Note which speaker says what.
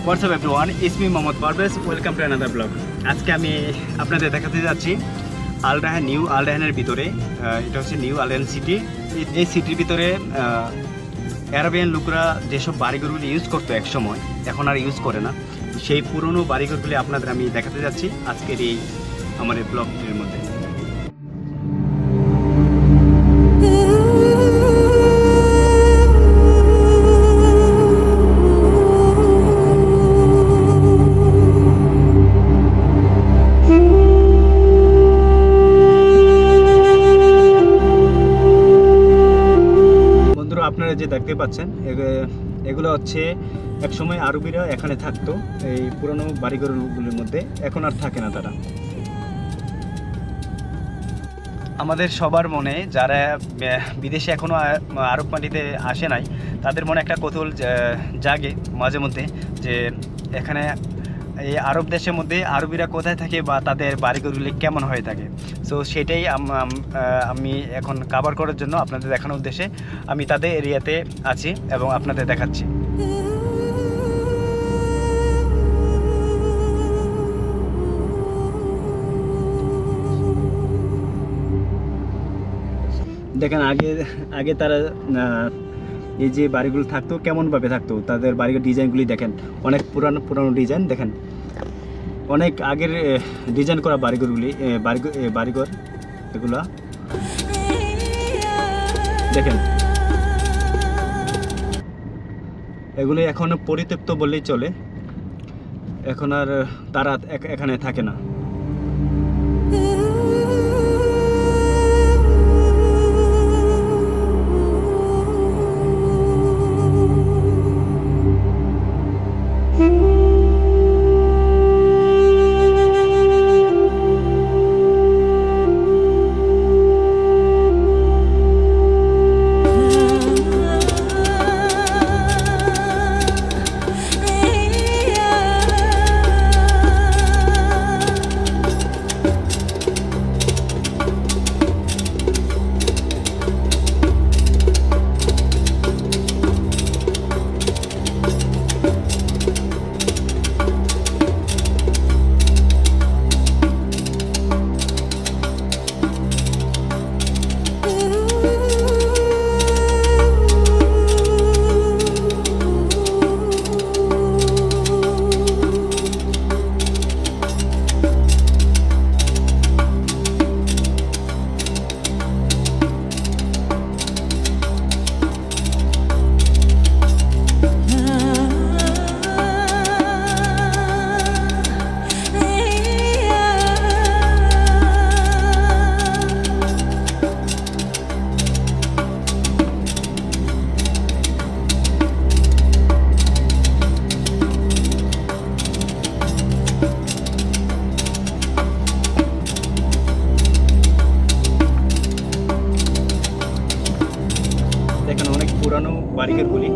Speaker 1: What's up everyone, it's me Mohammad Parvez. Welcome to another vlog. আজকে আমি আপনাদের দেখাতে যাচ্ছি আল রায়হান, নিউ আল রায়হানের ভিতরে। এটা হচ্ছে নিউ আল রায়হান সিটি। এই সিটির ভিতরে আরবিয়ান লোকরা যেসব বাড়িঘরগুলি ইউজ করতো এক সময়, এখন আর ইউজ করে না, সেই পুরনো বাড়িঘরগুলি আপনাদের আমি দেখাতে যাচ্ছি আজকের এই আমার এই ব্লগটির মধ্যে। আপনারা যে দেখতে পাচ্ছেন এগুলো হচ্ছে একসময় আরবিরা এখানে থাকতো, এই পুরনো বাড়িঘরগুলির মধ্যে। এখন আর থাকে না তারা। আমাদের সবার মনে, যারা বিদেশে এখনও আরব মাটিতে আসে নাই, তাদের মনে একটা কৌতূহল জাগে মাঝে মধ্যে যে এখানে এই আরব দেশের মধ্যে আরবিরা কোথায় থাকে বা তাদের বাড়িঘরগুলি কেমন হয়ে থাকে। সো সেটাই আমি এখন কভার করার জন্য আপনাদের দেখানোর উদ্দেশ্যে আমি তাদের এরিয়াতে আছি এবং আপনাদের দেখাচ্ছি। দেখেন আগে তারা এই যে বাড়িগুলো থাকতো কেমনভাবে থাকতো, তাদের বাড়ির ডিজাইনগুলি দেখেন, অনেক পুরানো ডিজাইন। দেখেন অনেক আগের ডিজাইন করা বাড়িঘরগুলি, বাড়িঘর এগুলা দেখেন। এগুলি এখন পরিত্যক্ত বললেই চলে, এখন আর তারা এখানে থাকে না। দেখেন অনেক পুরানো বাড়িঘরগুলি।